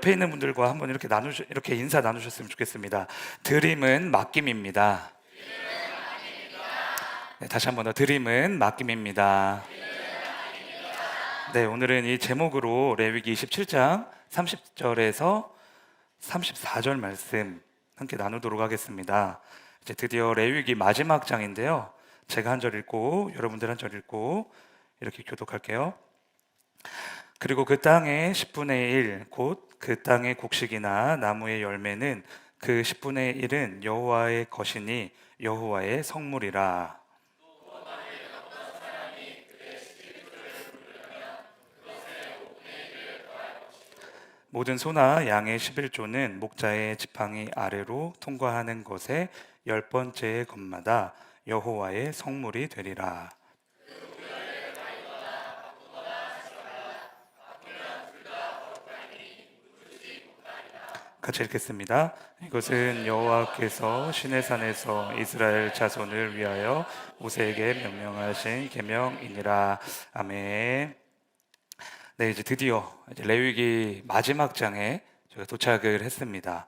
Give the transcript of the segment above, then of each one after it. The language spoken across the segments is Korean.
옆에 있는 분들과 한번 이렇게 인사 나누셨으면 좋겠습니다. 드림은 맡김입니다. 네, 다시 한번 더 드림은 맡김입니다. 네, 오늘은 이 제목으로 레위기 27장 30절에서 34절 말씀 함께 나누도록 하겠습니다. 이제 드디어 레위기 마지막 장인데요. 제가 한 절 읽고 여러분들 한 절 읽고 이렇게 교독할게요. 그리고 그 땅의 10분의 1, 곧 그 땅의 곡식이나 나무의 열매는 그 10분의 1은 여호와의 것이니 여호와의 성물이라. 모든 소나 양의 11조는 목자의 지팡이 아래로 통과하는 것의 10번째 것마다 여호와의 성물이 되리라. 같이 읽겠습니다. 이것은 여호와께서 시내산에서 이스라엘 자손을 위하여 모세에게 명령하신 계명이니라. 아멘. 네, 이제 드디어 레위기 마지막 장에 저희가 도착을 했습니다.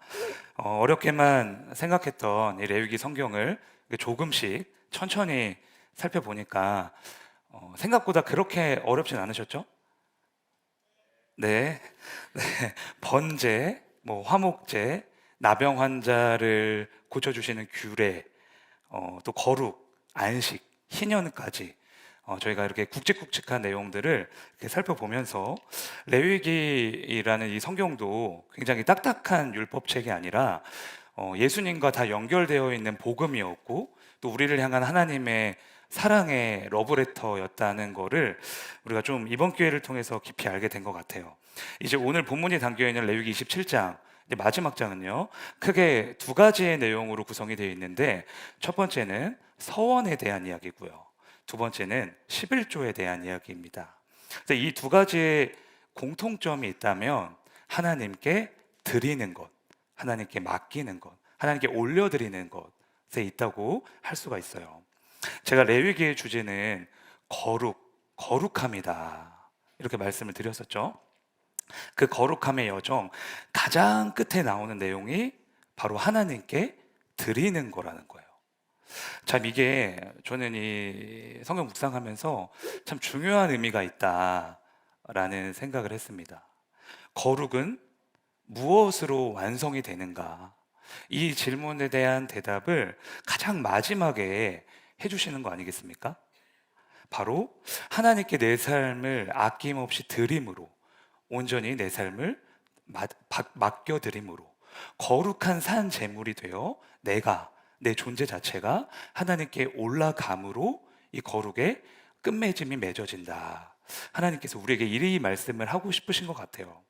어렵게만 생각했던 이 레위기 성경을 조금씩 천천히 살펴보니까 생각보다 그렇게 어렵진 않으셨죠? 네, 네. 번제, 화목제, 나병 환자를 고쳐주시는 규례, 또 거룩, 안식, 희년까지 저희가 이렇게 굵직굵직한 내용들을 이렇게 살펴보면서 레위기라는 이 성경도 굉장히 딱딱한 율법책이 아니라 예수님과 다 연결되어 있는 복음이었고 또 우리를 향한 하나님의 사랑의 러브레터였다는 거를 우리가 좀 이번 기회를 통해서 깊이 알게 된 것 같아요. 이제 오늘 본문이 담겨 있는 레위기 27장 마지막 장은요, 크게 두 가지의 내용으로 구성이 되어 있는데 첫 번째는 서원에 대한 이야기고요, 두 번째는 11조에 대한 이야기입니다. 이 두 가지의 공통점이 있다면 하나님께 드리는 것, 하나님께 맡기는 것, 하나님께 올려드리는 것에 있다고 할 수가 있어요. 제가 레위기의 주제는 거룩함이다 이렇게 말씀을 드렸었죠. 그 거룩함의 여정 가장 끝에 나오는 내용이 바로 하나님께 드리는 거라는 거예요. 참 이게 저는 이 성경 묵상하면서 참 중요한 의미가 있다라는 생각을 했습니다. 거룩은 무엇으로 완성이 되는가? 이 질문에 대한 대답을 가장 마지막에 해주시는 거 아니겠습니까? 바로 하나님께 내 삶을 아낌없이 드림으로, 온전히 내 삶을 맡겨드림으로 거룩한 산 제물이 되어 내 존재 자체가 하나님께 올라감으로 이 거룩의 끝맺음이 맺어진다. 하나님께서 우리에게 이 말씀을 하고 싶으신 것 같아요.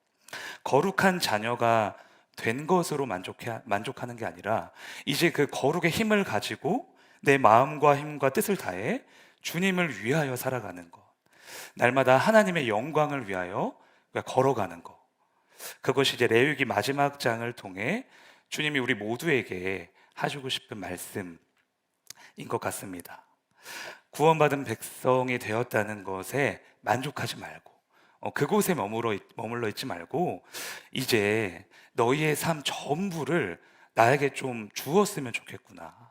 거룩한 자녀가 된 것으로 만족하는 게 아니라 이제 그 거룩의 힘을 가지고 내 마음과 힘과 뜻을 다해 주님을 위하여 살아가는 것, 날마다 하나님의 영광을 위하여 걸어가는 것, 그것이 이제 레위기 마지막 장을 통해 주님이 우리 모두에게 하시고 싶은 말씀인 것 같습니다. 구원받은 백성이 되었다는 것에 만족하지 말고 그곳에 머물러 있지 말고 이제 너희의 삶 전부를 나에게 좀 주었으면 좋겠구나.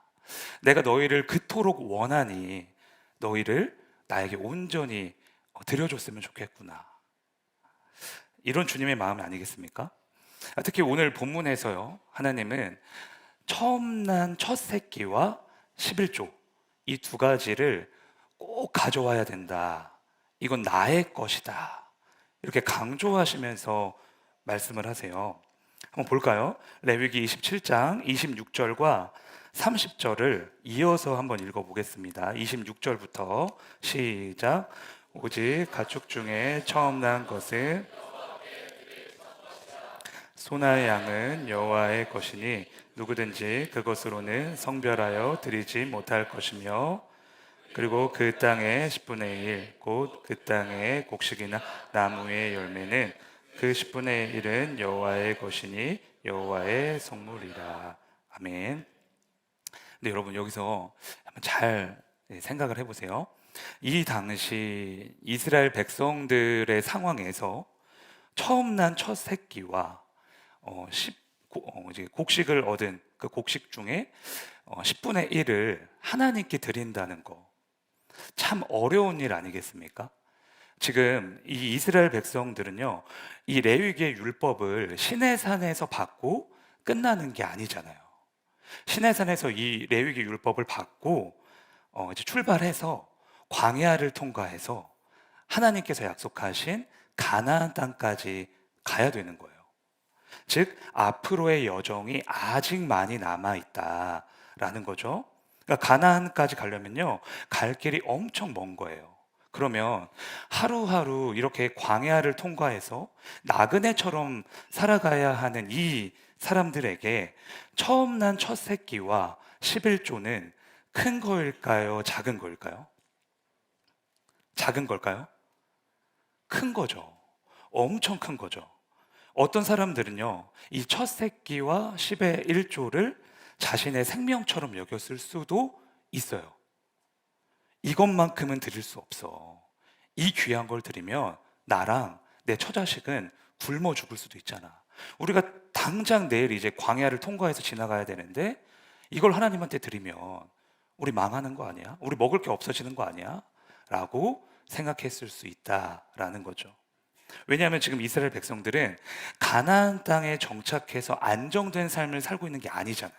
내가 너희를 그토록 원하니 너희를 나에게 온전히 드려줬으면 좋겠구나. 이런 주님의 마음 아니겠습니까? 특히 오늘 본문에서요, 하나님은 처음 난 첫 새끼와 11조 이 두 가지를 꼭 가져와야 된다. 이건 나의 것이다. 이렇게 강조하시면서 말씀을 하세요. 한번 볼까요? 레위기 27장 26절과 30절을 이어서 한번 읽어보겠습니다. 26절부터 시작. 오직 가축 중에 처음 난 것은 소나 양은 여호와의 것이니 누구든지 그것으로는 성별하여 드리지 못할 것이며, 그리고 그 땅의 10분의 1, 곧 그 땅의 곡식이나 나무의 열매는 그 10분의 1은 여호와의 것이니 여호와의 성물이라. 아멘. 근데 여러분 여기서 한번 잘 생각을 해보세요. 이 당시 이스라엘 백성들의 상황에서 처음 난 첫 새끼와 이제 곡식을 얻은 그 곡식 중에 10분의 1을 하나님께 드린다는 거, 참 어려운 일 아니겠습니까? 지금 이 이스라엘 백성들은요, 이 레위기의 율법을 시내산에서 받고 끝나는 게 아니잖아요. 시내산에서 이 레위기 율법을 받고 이제 출발해서 광야를 통과해서 하나님께서 약속하신 가나안 땅까지 가야 되는 거예요. 즉 앞으로의 여정이 아직 많이 남아 있다라는 거죠. 그러니까 가나안까지 가려면요, 갈 길이 엄청 먼 거예요. 그러면 하루하루 이렇게 광야를 통과해서 나그네처럼 살아가야 하는 이 사람들에게 처음 난 첫 새끼와 11조는 큰 거일까요? 작은 거일까요? 작은 걸까요? 큰 거죠. 엄청 큰 거죠. 어떤 사람들은요, 이 첫 새끼와 10의 1조를 자신의 생명처럼 여겼을 수도 있어요. 이것만큼은 드릴 수 없어. 이 귀한 걸 드리면 나랑 내 처자식은 굶어 죽을 수도 있잖아. 우리가 당장 내일 이제 광야를 통과해서 지나가야 되는데 이걸 하나님한테 드리면 우리 망하는 거 아니야? 우리 먹을 게 없어지는 거 아니야? 라고 생각했을 수 있다라는 거죠. 왜냐하면 지금 이스라엘 백성들은 가나안 땅에 정착해서 안정된 삶을 살고 있는 게 아니잖아요.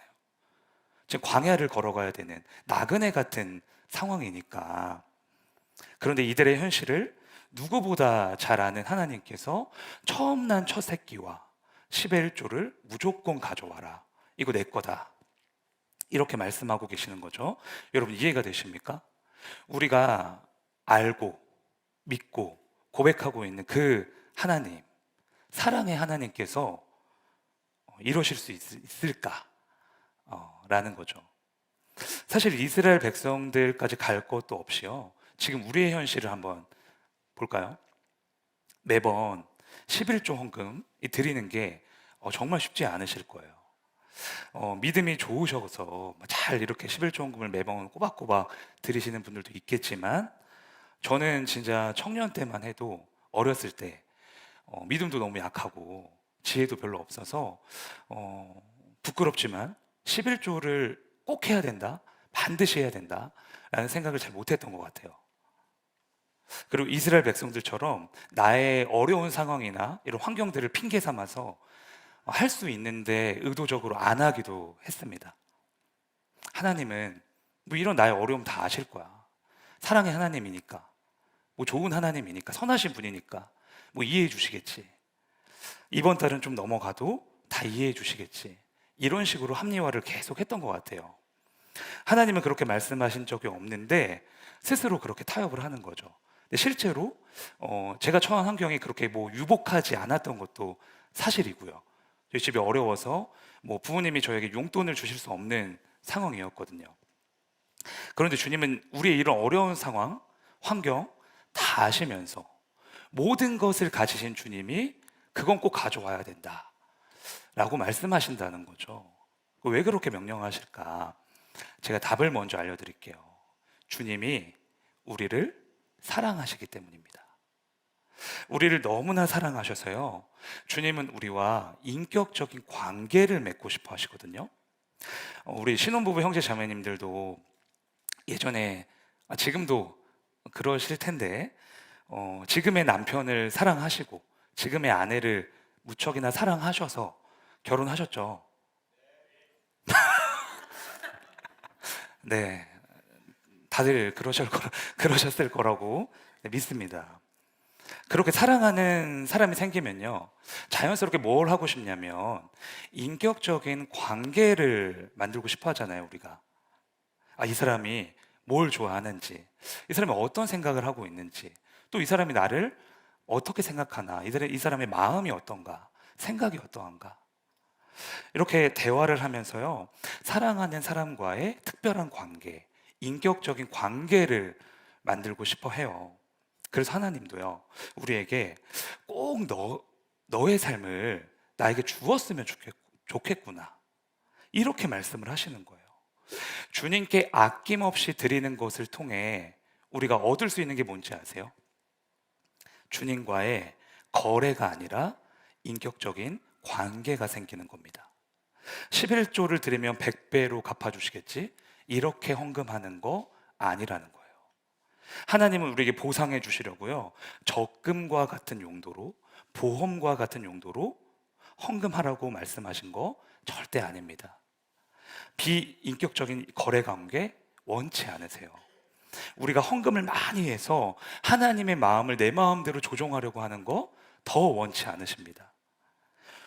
지금 광야를 걸어가야 되는 나그네 같은 상황이니까. 그런데 이들의 현실을 누구보다 잘 아는 하나님께서 처음 난 첫 새끼와 10의 1조를 무조건 가져와라. 이거 내 거다. 이렇게 말씀하고 계시는 거죠. 여러분 이해가 되십니까? 우리가 알고 믿고 고백하고 있는 그 하나님, 사랑의 하나님께서 이러실 수 있을까? 라는 거죠. 사실 이스라엘 백성들까지 갈 것도 없이요, 지금 우리의 현실을 한번 볼까요? 매번 11조 헌금 드리는 게 정말 쉽지 않으실 거예요. 믿음이 좋으셔서 잘 이렇게 11조 헌금을 매번 꼬박꼬박 드리시는 분들도 있겠지만, 저는 진짜 청년 때만 해도 어렸을 때 믿음도 너무 약하고 지혜도 별로 없어서 부끄럽지만 11조를 꼭 해야 된다, 반드시 해야 된다 라는 생각을 잘 못했던 것 같아요. 그리고 이스라엘 백성들처럼 나의 어려운 상황이나 이런 환경들을 핑계 삼아서 할 수 있는데 의도적으로 안 하기도 했습니다. 하나님은 뭐 이런 나의 어려움 다 아실 거야. 사랑의 하나님이니까, 뭐 좋은 하나님이니까, 선하신 분이니까 뭐 이해해 주시겠지. 이번 달은 좀 넘어가도 다 이해해 주시겠지. 이런 식으로 합리화를 계속 했던 것 같아요. 하나님은 그렇게 말씀하신 적이 없는데 스스로 그렇게 타협을 하는 거죠. 근데 실제로 제가 처한 환경이 그렇게 뭐 유복하지 않았던 것도 사실이고요. 저희 집이 어려워서 뭐 부모님이 저에게 용돈을 주실 수 없는 상황이었거든요. 그런데 주님은 우리의 이런 어려운 상황, 환경 다 아시면서 모든 것을 가지신 주님이 그건 꼭 가져와야 된다 라고 말씀하신다는 거죠. 왜 그렇게 명령하실까? 제가 답을 먼저 알려드릴게요. 주님이 우리를 사랑하시기 때문입니다. 우리를 너무나 사랑하셔서요, 주님은 우리와 인격적인 관계를 맺고 싶어 하시거든요. 우리 신혼부부 형제 자매님들도 예전에, 지금도 그러실 텐데 지금의 남편을 사랑하시고 지금의 아내를 무척이나 사랑하셔서 결혼하셨죠. 네, 다들 그러셨을 거라고 믿습니다. 그렇게 사랑하는 사람이 생기면요, 자연스럽게 뭘 하고 싶냐면 인격적인 관계를 만들고 싶어 하잖아요, 우리가. 이 사람이 뭘 좋아하는지, 이 사람이 어떤 생각을 하고 있는지, 또 이 사람이 나를 어떻게 생각하나, 이 사람의 마음이 어떤가, 생각이 어떠한가. 이렇게 대화를 하면서요, 사랑하는 사람과의 특별한 관계, 인격적인 관계를 만들고 싶어 해요. 그래서 하나님도요, 우리에게 꼭 너의 삶을 나에게 주었으면 좋겠구나, 이렇게 말씀을 하시는 거예요. 주님께 아낌없이 드리는 것을 통해 우리가 얻을 수 있는 게 뭔지 아세요? 주님과의 거래가 아니라 인격적인 관계가 생기는 겁니다. 11조를 드리면 100배로 갚아주시겠지? 이렇게 헌금하는 거 아니라는 거예요. 하나님은 우리에게 보상해 주시려고요, 적금과 같은 용도로, 보험과 같은 용도로 헌금하라고 말씀하신 거 절대 아닙니다. 비인격적인 거래 관계 원치 않으세요. 우리가 헌금을 많이 해서 하나님의 마음을 내 마음대로 조종하려고 하는 거 더 원치 않으십니다.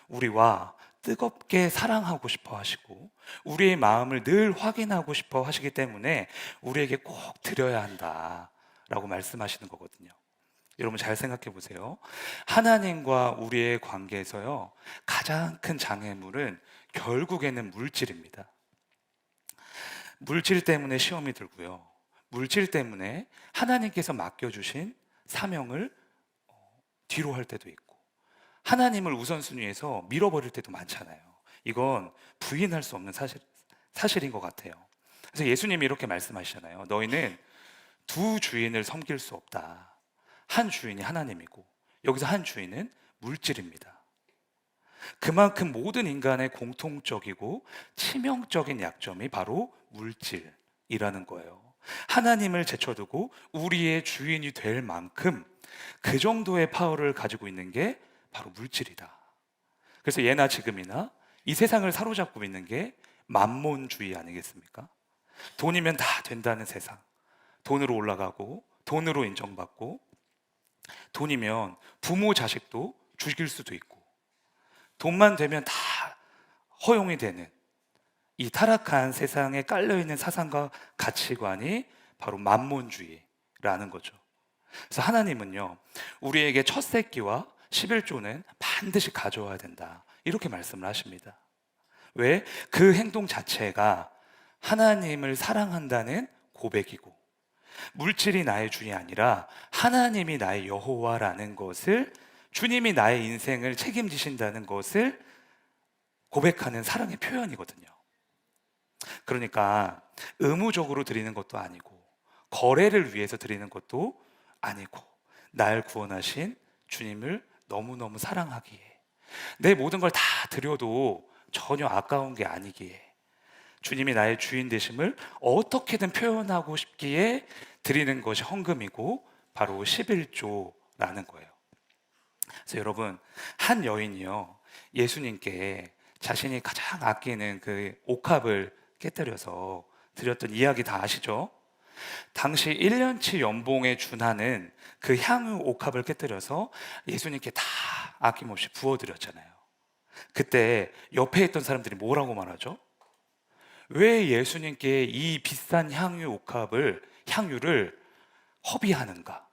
우리와 뜨겁게 사랑하고 싶어 하시고 우리의 마음을 늘 확인하고 싶어 하시기 때문에 우리에게 꼭 드려야 한다라고 말씀하시는 거거든요. 여러분 잘 생각해 보세요. 하나님과 우리의 관계에서요, 가장 큰 장애물은 결국에는 물질입니다. 물질 때문에 시험이 들고요, 물질 때문에 하나님께서 맡겨주신 사명을 뒤로 할 때도 있고, 하나님을 우선순위에서 밀어버릴 때도 많잖아요. 이건 부인할 수 없는 사실인 것 같아요. 그래서 예수님이 이렇게 말씀하시잖아요. 너희는 두 주인을 섬길 수 없다. 한 주인이 하나님이고 여기서 한 주인은 물질입니다. 그만큼 모든 인간의 공통적이고 치명적인 약점이 바로 물질이라는 거예요. 하나님을 제쳐두고 우리의 주인이 될 만큼 그 정도의 파워를 가지고 있는 게 바로 물질이다. 그래서 예나 지금이나 이 세상을 사로잡고 있는 게 만몬주의 아니겠습니까? 돈이면 다 된다는 세상, 돈으로 올라가고 돈으로 인정받고, 돈이면 부모 자식도 죽일 수도 있고, 돈만 되면 다 허용이 되는 이 타락한 세상에 깔려있는 사상과 가치관이 바로 만몬주의라는 거죠. 그래서 하나님은요, 우리에게 첫 새끼와 11조는 반드시 가져와야 된다, 이렇게 말씀을 하십니다. 왜? 그 행동 자체가 하나님을 사랑한다는 고백이고, 물질이 나의 주인이 아니라 하나님이 나의 여호와라는 것을, 주님이 나의 인생을 책임지신다는 것을 고백하는 사랑의 표현이거든요. 그러니까 의무적으로 드리는 것도 아니고 거래를 위해서 드리는 것도 아니고, 날 구원하신 주님을 너무너무 사랑하기에, 내 모든 걸 다 드려도 전혀 아까운 게 아니기에, 주님이 나의 주인 되심을 어떻게든 표현하고 싶기에 드리는 것이 헌금이고 바로 11조라는 거예요. 그래서 여러분, 한 여인이요, 예수님께 자신이 가장 아끼는 그 옥합을 깨뜨려서 드렸던 이야기 다 아시죠? 당시 1년치 연봉에 준하는 그 향유 옥합을 깨뜨려서 예수님께 다 아낌없이 부어드렸잖아요. 그때 옆에 있던 사람들이 뭐라고 말하죠? 왜 예수님께 이 비싼 향유를 허비하는가?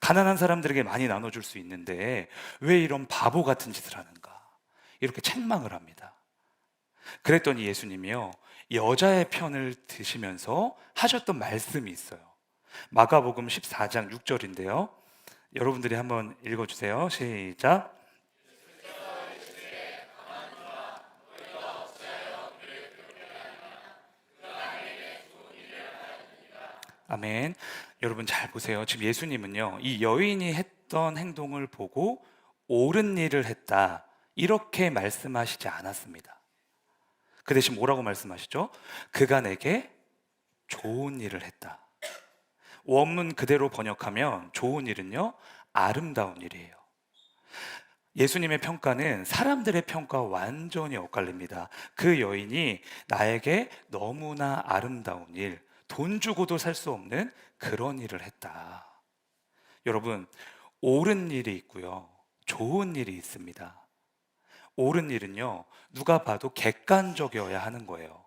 가난한 사람들에게 많이 나눠줄 수 있는데 왜 이런 바보 같은 짓을 하는가? 이렇게 책망을 합니다. 그랬더니 예수님이요, 여자의 편을 드시면서 하셨던 말씀이 있어요. 마가복음 14장 6절인데요. 여러분들이 한번 읽어주세요. 시작. 아멘. 여러분 잘 보세요. 지금 예수님은요, 이 여인이 했던 행동을 보고 옳은 일을 했다, 이렇게 말씀하시지 않았습니다. 그 대신 뭐라고 말씀하시죠? 그가 내게 좋은 일을 했다. 원문 그대로 번역하면 좋은 일은요, 아름다운 일이에요. 예수님의 평가는 사람들의 평가와 완전히 엇갈립니다. 그 여인이 나에게 너무나 아름다운 일, 돈 주고도 살 수 없는 그런 일을 했다. 여러분, 옳은 일이 있고요, 좋은 일이 있습니다. 옳은 일은요, 누가 봐도 객관적이어야 하는 거예요.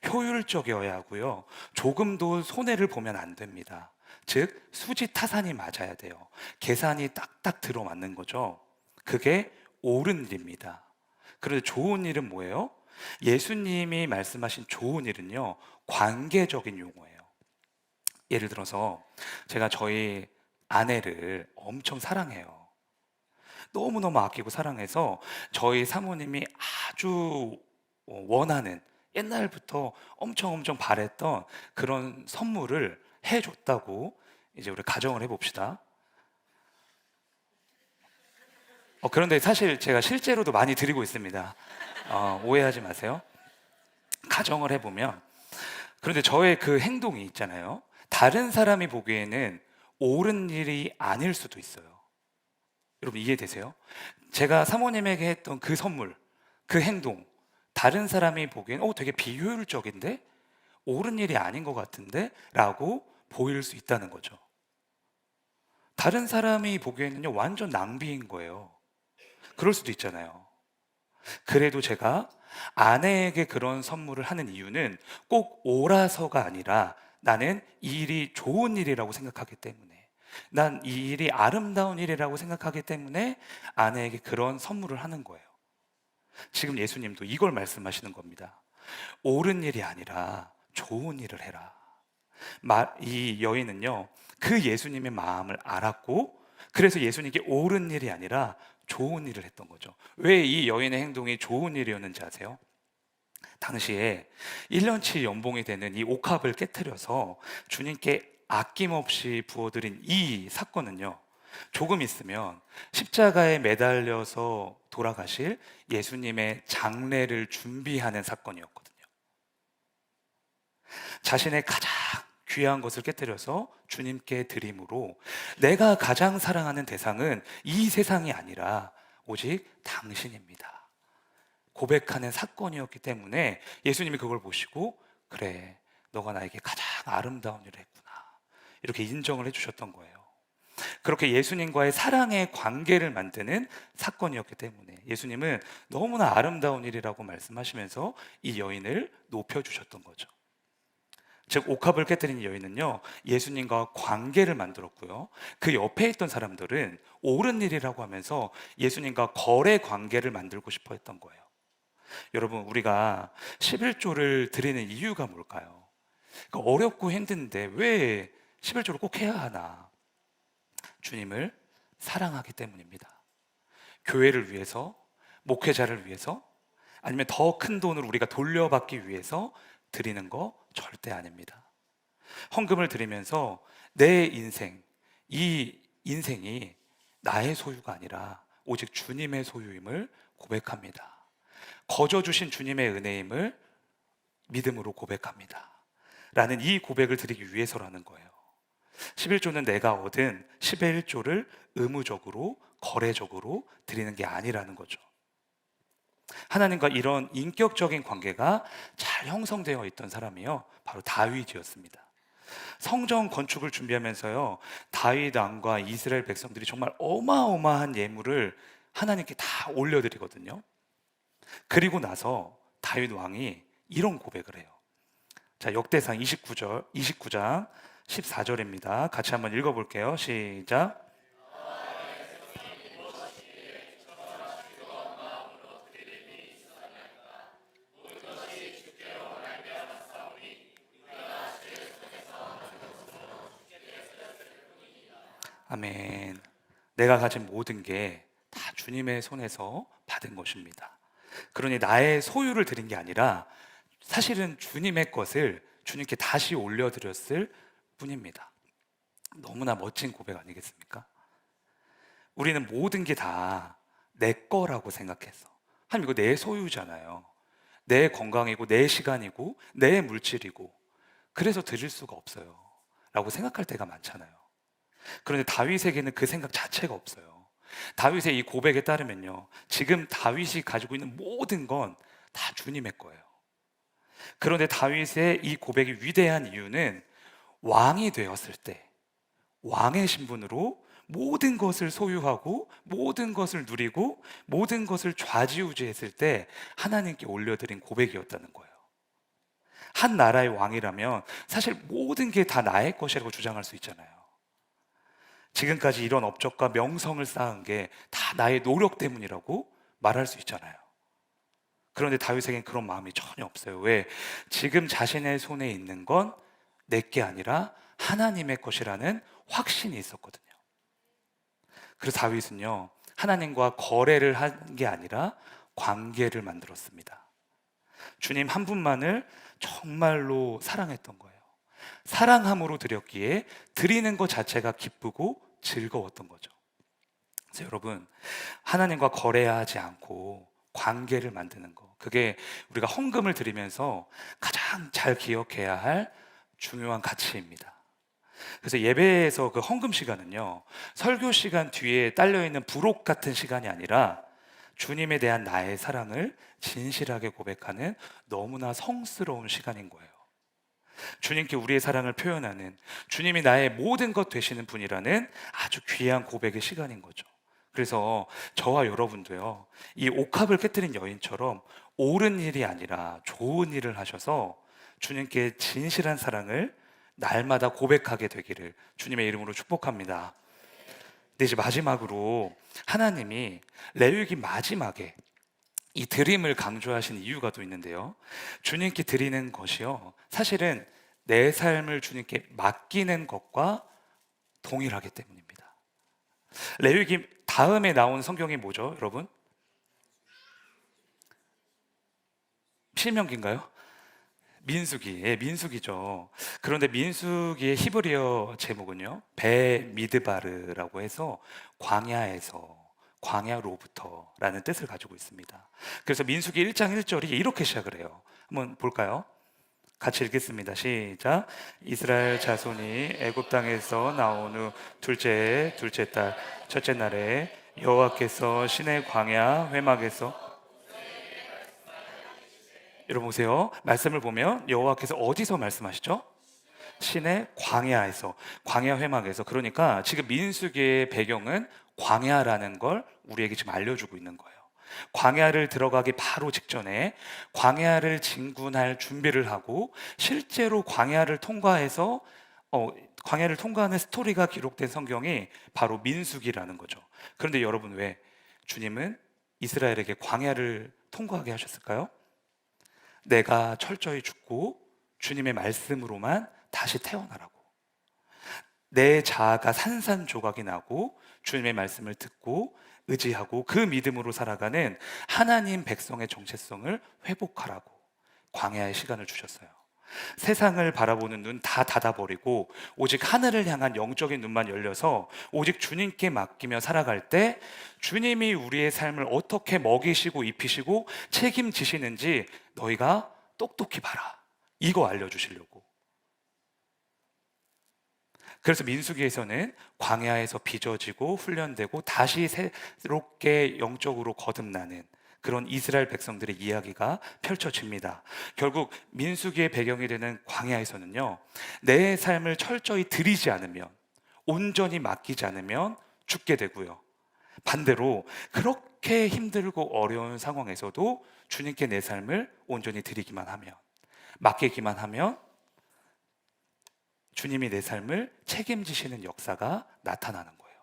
효율적이어야 하고요, 조금도 손해를 보면 안 됩니다. 즉 수지타산이 맞아야 돼요. 계산이 딱딱 들어맞는 거죠. 그게 옳은 일입니다. 그런데 좋은 일은 뭐예요? 예수님이 말씀하신 좋은 일은요, 관계적인 용어예요. 예를 들어서 제가 저희 아내를 엄청 사랑해요. 너무너무 아끼고 사랑해서 저희 사모님이 아주 원하는, 옛날부터 엄청 바랬던 그런 선물을 해줬다고 이제 우리 가정을 해봅시다. 그런데 사실 제가 실제로도 많이 드리고 있습니다. 오해하지 마세요. 가정을 해보면, 그런데 저의 그 행동이 있잖아요. 다른 사람이 보기에는 옳은 일이 아닐 수도 있어요. 여러분 이해되세요? 제가 사모님에게 했던 그 선물, 그 행동, 다른 사람이 보기엔 되게 비효율적인데? 옳은 일이 아닌 것 같은데? 라고 보일 수 있다는 거죠. 다른 사람이 보기에는요, 완전 낭비인 거예요. 그럴 수도 있잖아요. 그래도 제가 아내에게 그런 선물을 하는 이유는 꼭 옳아서가 아니라 나는 이 일이 좋은 일이라고 생각하기 때문에, 난 이 일이 아름다운 일이라고 생각하기 때문에 아내에게 그런 선물을 하는 거예요. 지금 예수님도 이걸 말씀하시는 겁니다. 옳은 일이 아니라 좋은 일을 해라. 이 여인은요, 그 예수님의 마음을 알았고, 그래서 예수님께 옳은 일이 아니라 좋은 일을 했던 거죠. 왜 이 여인의 행동이 좋은 일이었는지 아세요? 당시에 1년치 연봉이 되는 이 옥합을 깨트려서 주님께 아낌없이 부어드린 이 사건은요, 조금 있으면 십자가에 매달려서 돌아가실 예수님의 장례를 준비하는 사건이었거든요. 자신의 가장 귀한 것을 깨뜨려서 주님께 드림으로, 내가 가장 사랑하는 대상은 이 세상이 아니라 오직 당신입니다, 고백하는 사건이었기 때문에 예수님이 그걸 보시고, 그래, 너가 나에게 가장 아름다운 일을 했구나, 이렇게 인정을 해주셨던 거예요. 그렇게 예수님과의 사랑의 관계를 만드는 사건이었기 때문에 예수님은 너무나 아름다운 일이라고 말씀하시면서 이 여인을 높여주셨던 거죠. 즉, 옥합을 깨뜨린 여인은요, 예수님과 관계를 만들었고요, 그 옆에 있던 사람들은 옳은 일이라고 하면서 예수님과 거래 관계를 만들고 싶어 했던 거예요. 여러분, 우리가 11조를 드리는 이유가 뭘까요? 그러니까 어렵고 힘든데 왜 11조를 꼭 해야 하나? 주님을 사랑하기 때문입니다. 교회를 위해서, 목회자를 위해서, 아니면 더 큰 돈을 우리가 돌려받기 위해서 드리는 거 절대 아닙니다. 헌금을 드리면서 내 인생, 이 인생이 나의 소유가 아니라 오직 주님의 소유임을 고백합니다. 거저 주신 주님의 은혜임을 믿음으로 고백합니다, 라는 이 고백을 드리기 위해서라는 거예요. 11조는 내가 얻은 11조를 의무적으로, 거래적으로 드리는 게 아니라는 거죠. 하나님과 이런 인격적인 관계가 잘 형성되어 있던 사람이요, 바로 다윗이었습니다. 성전 건축을 준비하면서요, 다윗 왕과 이스라엘 백성들이 정말 어마어마한 예물을 하나님께 다 올려드리거든요. 그리고 나서 다윗 왕이 이런 고백을 해요. 자, 역대상 29장 14절입니다. 같이 한번 읽어볼게요. 시작. 아멘. 내가 가진 모든 게 다 주님의 손에서 받은 것입니다. 그러니 나의 소유를 드린 게 아니라 사실은 주님의 것을 주님께 다시 올려드렸을 뿐입니다. 너무나 멋진 고백 아니겠습니까? 우리는 모든 게 다 내 거라고 생각했어. 하나님, 이거 내 소유잖아요. 내 건강이고 내 시간이고 내 물질이고, 그래서 드릴 수가 없어요 라고 생각할 때가 많잖아요. 그런데 다윗에게는 그 생각 자체가 없어요. 다윗의 이 고백에 따르면요, 지금 다윗이 가지고 있는 모든 건 다 주님의 거예요. 그런데 다윗의 이 고백이 위대한 이유는 왕이 되었을 때, 왕의 신분으로 모든 것을 소유하고 모든 것을 누리고 모든 것을 좌지우지했을 때 하나님께 올려드린 고백이었다는 거예요. 한 나라의 왕이라면 사실 모든 게 다 나의 것이라고 주장할 수 있잖아요. 지금까지 이런 업적과 명성을 쌓은 게 다 나의 노력 때문이라고 말할 수 있잖아요. 그런데 다윗에겐 그런 마음이 전혀 없어요. 왜? 지금 자신의 손에 있는 건 내게 아니라 하나님의 것이라는 확신이 있었거든요. 그래서 다윗은요, 하나님과 거래를 한 게 아니라 관계를 만들었습니다. 주님 한 분만을 정말로 사랑했던 거예요. 사랑함으로 드렸기에 드리는 것 자체가 기쁘고 즐거웠던 거죠. 그래서 여러분, 하나님과 거래하지 않고 관계를 만드는 거, 그게 우리가 헌금을 드리면서 가장 잘 기억해야 할 중요한 가치입니다. 그래서 예배에서 그 헌금 시간은요, 설교 시간 뒤에 딸려 있는 부록 같은 시간이 아니라 주님에 대한 나의 사랑을 진실하게 고백하는 너무나 성스러운 시간인 거예요. 주님께 우리의 사랑을 표현하는, 주님이 나의 모든 것 되시는 분이라는 아주 귀한 고백의 시간인 거죠. 그래서 저와 여러분도요, 이 옥합을 깨뜨린 여인처럼 옳은 일이 아니라 좋은 일을 하셔서 주님께 진실한 사랑을 날마다 고백하게 되기를 주님의 이름으로 축복합니다. 근데 이제 마지막으로 하나님이 레위기 마지막에 이 드림을 강조하신 이유가 또 있는데요. 주님께 드리는 것이요, 사실은 내 삶을 주님께 맡기는 것과 동일하기 때문입니다. 레위기 다음에 나온 성경이 뭐죠, 여러분? 신명기인가요? 민수기, 예, 민수기죠. 그런데 민수기의 히브리어 제목은요, 베미드바르라고 해서 광야에서, 광야로부터라는 뜻을 가지고 있습니다. 그래서 민수기 1장 1절이 이렇게 시작을 해요. 한번 볼까요? 같이 읽겠습니다. 시작. 이스라엘 자손이 애굽 땅에서 나온 후 둘째 달 첫째 날에 여호와께서 시내 광야 회막에서, 여러분 보세요. 말씀을 보면 여호와께서 어디서 말씀하시죠? 신의 광야에서, 광야 회막에서. 그러니까 지금 민수기의 배경은 광야라는 걸 우리에게 지금 알려주고 있는 거예요. 광야를 들어가기 바로 직전에 광야를 진군할 준비를 하고 실제로 광야를 통과해서 광야를 통과하는 스토리가 기록된 성경이 바로 민수기라는 거죠. 그런데 여러분, 왜 주님은 이스라엘에게 광야를 통과하게 하셨을까요? 내가 철저히 죽고 주님의 말씀으로만 다시 태어나라고. 내 자아가 산산조각이 나고 주님의 말씀을 듣고 의지하고 그 믿음으로 살아가는 하나님 백성의 정체성을 회복하라고 광야의 시간을 주셨어요. 세상을 바라보는 눈 다 닫아버리고 오직 하늘을 향한 영적인 눈만 열려서 오직 주님께 맡기며 살아갈 때 주님이 우리의 삶을 어떻게 먹이시고 입히시고 책임지시는지 너희가 똑똑히 봐라, 이거 알려주시려고. 그래서 민수기에서는 광야에서 빚어지고 훈련되고 다시 새롭게 영적으로 거듭나는 그런 이스라엘 백성들의 이야기가 펼쳐집니다. 결국 민수기의 배경이 되는 광야에서는요, 내 삶을 철저히 드리지 않으면, 온전히 맡기지 않으면 죽게 되고요, 반대로 그렇게 힘들고 어려운 상황에서도 주님께 내 삶을 온전히 드리기만 하면, 맡기기만 하면 주님이 내 삶을 책임지시는 역사가 나타나는 거예요.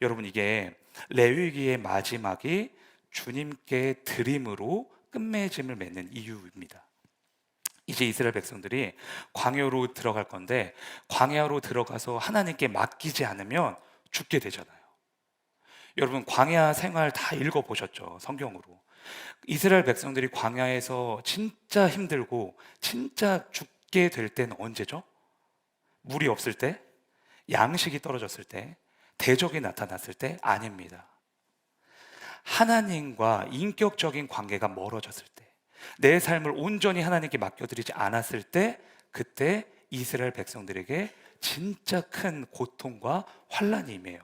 여러분, 이게 레위기의 마지막이 주님께 드림으로 끝맺음을 맺는 이유입니다. 이제 이스라엘 백성들이 광야로 들어갈 건데 광야로 들어가서 하나님께 맡기지 않으면 죽게 되잖아요. 여러분, 광야 생활 다 읽어보셨죠? 성경으로. 이스라엘 백성들이 광야에서 진짜 힘들고 진짜 죽게 될 때는 언제죠? 물이 없을 때, 양식이 떨어졌을 때, 대적이 나타났을 때? 아닙니다. 하나님과 인격적인 관계가 멀어졌을 때, 내 삶을 온전히 하나님께 맡겨드리지 않았을 때, 그때 이스라엘 백성들에게 진짜 큰 고통과 환란이 임해요.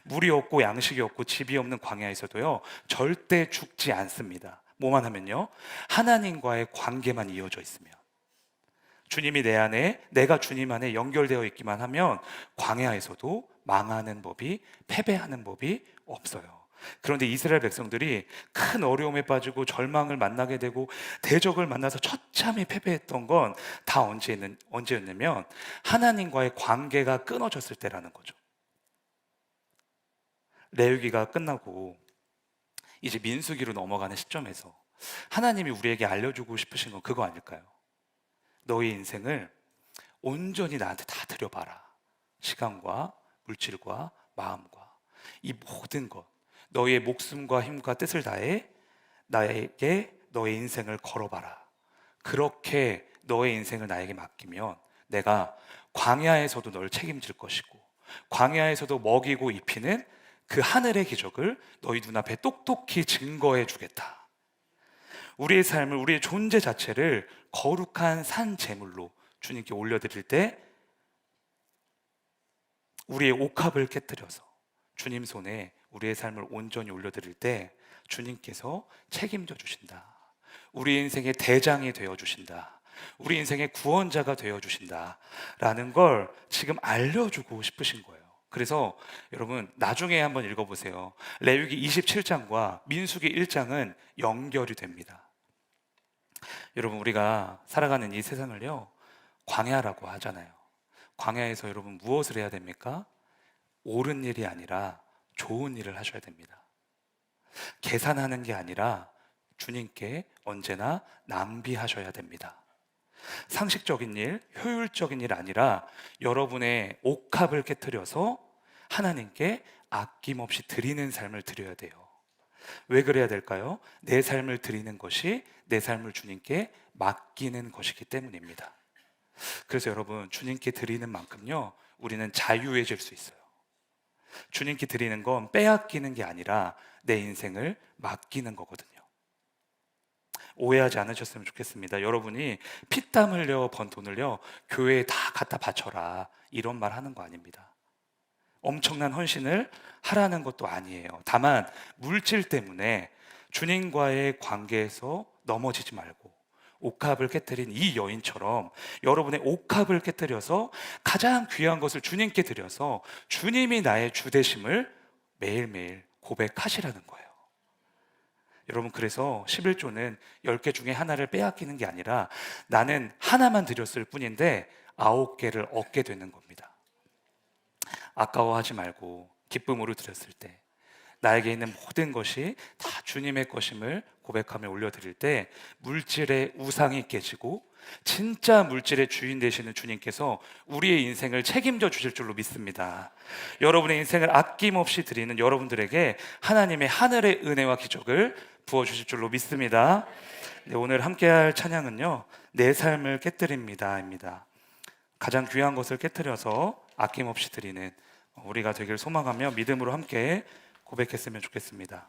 물이 없고 양식이 없고 집이 없는 광야에서도요, 절대 죽지 않습니다. 뭐만 하면요, 하나님과의 관계만 이어져 있으면, 주님이 내 안에, 내가 주님 안에 연결되어 있기만 하면 광야에서도 망하는 법이, 패배하는 법이 없어요. 그런데 이스라엘 백성들이 큰 어려움에 빠지고 절망을 만나게 되고 대적을 만나서 처참히 패배했던 건 다 언제였냐면 하나님과의 관계가 끊어졌을 때라는 거죠. 레위기가 끝나고 이제 민수기로 넘어가는 시점에서 하나님이 우리에게 알려주고 싶으신 건 그거 아닐까요? 너의 인생을 온전히 나한테 다 드려봐라. 시간과 물질과 마음과 이 모든 것, 너의 목숨과 힘과 뜻을 다해 나에게 너의 인생을 걸어봐라. 그렇게 너의 인생을 나에게 맡기면 내가 광야에서도 널 책임질 것이고 광야에서도 먹이고 입히는 그 하늘의 기적을 너희 눈앞에 똑똑히 증거해 주겠다. 우리의 삶을, 우리의 존재 자체를 거룩한 산 제물로 주님께 올려드릴 때 우리의 옥합을 깨뜨려서 주님 손에 우리의 삶을 온전히 올려드릴 때 주님께서 책임져 주신다. 우리 인생의 대장이 되어 주신다. 우리 인생의 구원자가 되어 주신다 라는 걸 지금 알려주고 싶으신 거예요. 그래서 여러분 나중에 한번 읽어보세요. 레위기 27장과 민수기 1장은 연결이 됩니다. 여러분 우리가 살아가는 이 세상을요 광야라고 하잖아요. 광야에서 여러분 무엇을 해야 됩니까? 옳은 일이 아니라 좋은 일을 하셔야 됩니다. 계산하는 게 아니라 주님께 언제나 낭비하셔야 됩니다. 상식적인 일, 효율적인 일 아니라 여러분의 옥합을 깨뜨려서 하나님께 아낌없이 드리는 삶을 드려야 돼요. 왜 그래야 될까요? 내 삶을 드리는 것이 내 삶을 주님께 맡기는 것이기 때문입니다. 그래서 여러분 주님께 드리는 만큼요 우리는 자유해질 수 있어요. 주님께 드리는 건 빼앗기는 게 아니라 내 인생을 맡기는 거거든요. 오해하지 않으셨으면 좋겠습니다. 여러분이 피땀 흘려 번 돈을요 교회에 다 갖다 바쳐라 이런 말 하는 거 아닙니다. 엄청난 헌신을 하라는 것도 아니에요. 다만 물질 때문에 주님과의 관계에서 넘어지지 말고 옥합을 깨뜨린 이 여인처럼 여러분의 옥합을 깨뜨려서 가장 귀한 것을 주님께 드려서 주님이 나의 주 되심을 매일매일 고백하시라는 거예요. 여러분 그래서 11조는 10개 중에 하나를 빼앗기는 게 아니라 나는 하나만 드렸을 뿐인데 9개를 얻게 되는 겁니다. 아까워하지 말고 기쁨으로 드렸을 때 나에게 있는 모든 것이 다 주님의 것임을 고백하며 올려드릴 때 물질의 우상이 깨지고 진짜 물질의 주인 되시는 주님께서 우리의 인생을 책임져 주실 줄로 믿습니다. 여러분의 인생을 아낌없이 드리는 여러분들에게 하나님의 하늘의 은혜와 기적을 부어주실 줄로 믿습니다. 네, 오늘 함께할 찬양은요 내 삶을 깨뜨립니다 입니다. 가장 귀한 것을 깨뜨려서 아낌없이 드리는 우리가 되길 소망하며 믿음으로 함께 고백했으면 좋겠습니다.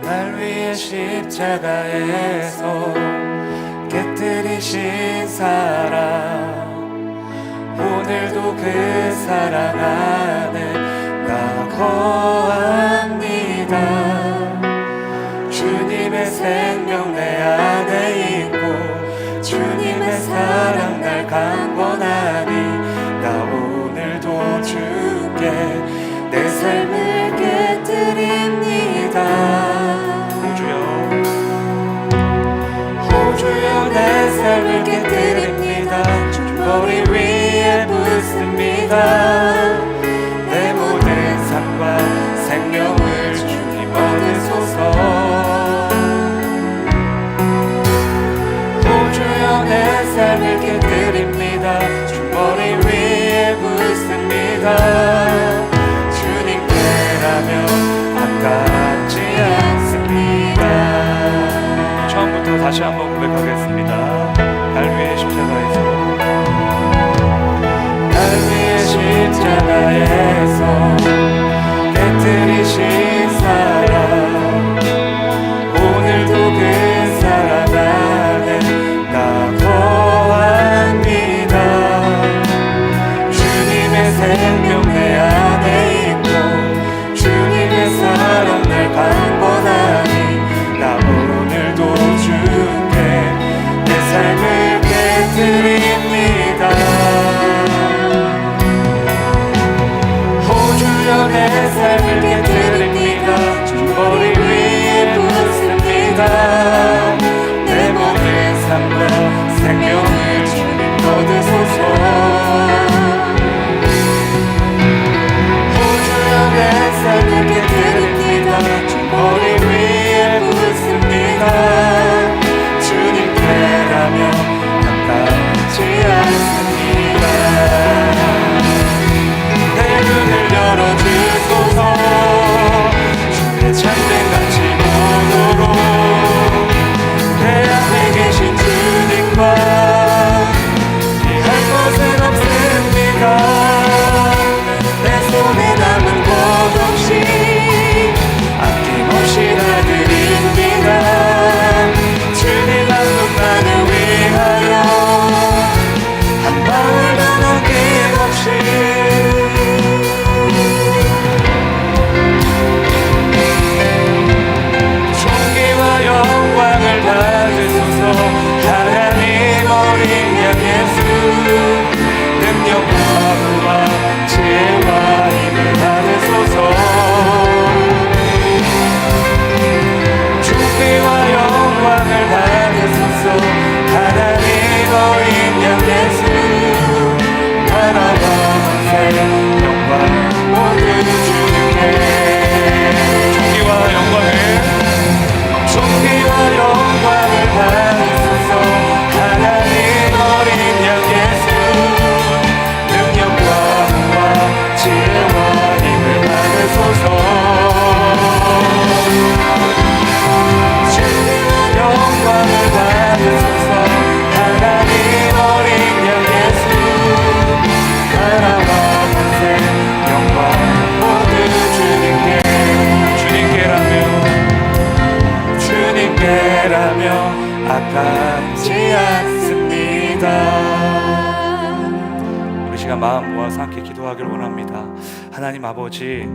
날 위해 십자가에서 깨뜨리신 사랑 오늘도 그 사랑 안에 나 거합니다. 주님의 생명 내 안에 있고 주님의 사랑 날 강권하니 나 오늘도 주께 내 삶을 깨뜨립니다. 주여 내 삶을 깨뜨립니다. 머리 위에 붓습니다. 내 모든 삶과 생명을 주님 얻으소서. 주여 내 삶을 깨뜨립니다. 머리 위에 붓습니다. 주님께라면 아깝지 않습니다. 처음부터 다시 한번 고백하겠습니다. 날 위해 십자가에서 날 위해 십자가에서 깨뜨리신 사랑 오늘도 그 사랑 안에 나 거합니다. 주님의 생명 내 안에 있고 주님의 사랑 날 강권하니 나 오늘도 주께 내 삶을 깨뜨립니다. 주여 내 삶을 깨뜨립니다. 머리 위에 붓습니다. 내 모든 삶과 생명을 주님 얻으소서. 주여 내 삶을 깨뜨립니다. 머리 위에 붓습니다. 주님께라면 아깝지 않습니다. 내 갚지 않습니다. 우리 시간 마음 모아서 함께 기도하기를 원합니다. 하나님 아버지,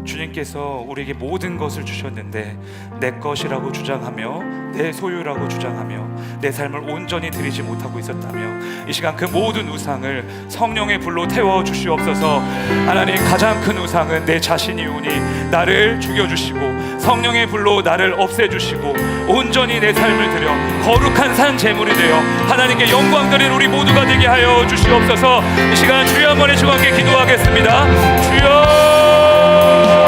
주님께서 우리에게 모든 것을 주셨는데 내 것이라고 주장하며 내 소유라고 주장하며 내 삶을 온전히 드리지 못하고 있었다며 이 시간 그 모든 우상을 성령의 불로 태워 주시옵소서. 하나님, 가장 큰 우상은 내 자신이오니 나를 죽여주시고 성령의 불로 나를 없애주시고 온전히 내 삶을 드려 거룩한 산 제물이 되어 하나님께 영광 드린 우리 모두가 되게 하여 주시옵소서. 이 시간 주여 한번 해주고 함께 기도하겠습니다. 주여